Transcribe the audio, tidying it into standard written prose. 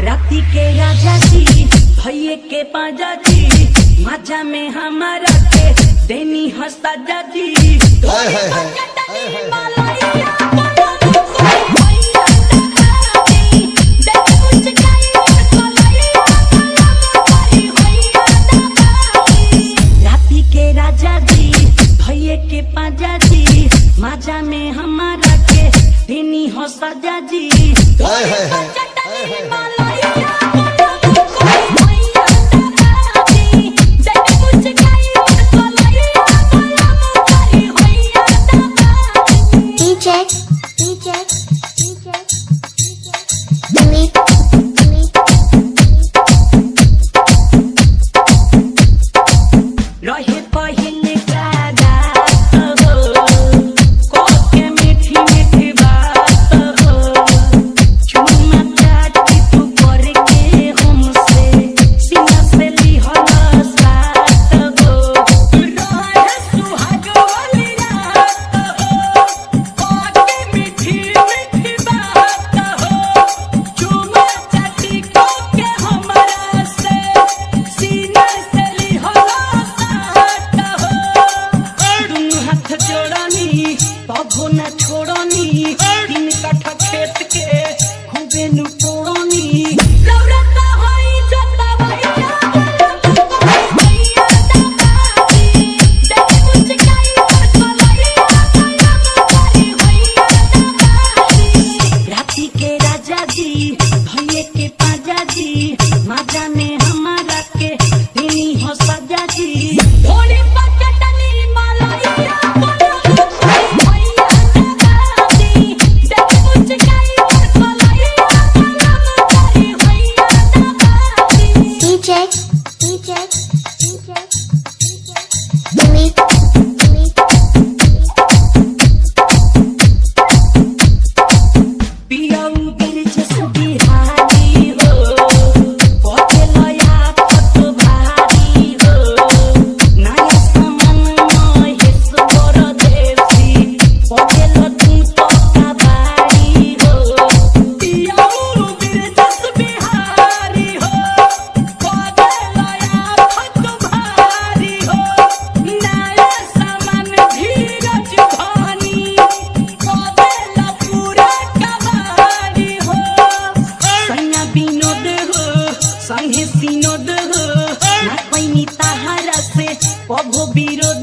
राती के राजा जी भैये के पाजा जी मजा में हमारा के देनी हंसता जी राती के राजा जी भैये के पाजा जी मजा में हमारा के देनी हंसता जी रहे पहले का रात हो को के मीठी मीठी बात हो चुम्मा चाटी तू करके हमसे सीना से लिहल साथ हो रहे सुहाग वाली रात हो को के मीठी मीठी बात हो चुम्मा चाटी को के हमरा से सीना से लिहल जोड़नी बाबू न छोड़नी तीन कट्ठा खेत के खूबे नु तोड़नी लौड़ता होई जता भैया भैया दादी देख कुछ काई बलैया करी भैया दादी राती के राजा जी भैये के पाजा जी मजा में हमारा के देनी हो सजा जी थोड़ी पचटनी मलैया संगे सिनोद हो ना कोई ताहारा से कभो विरोध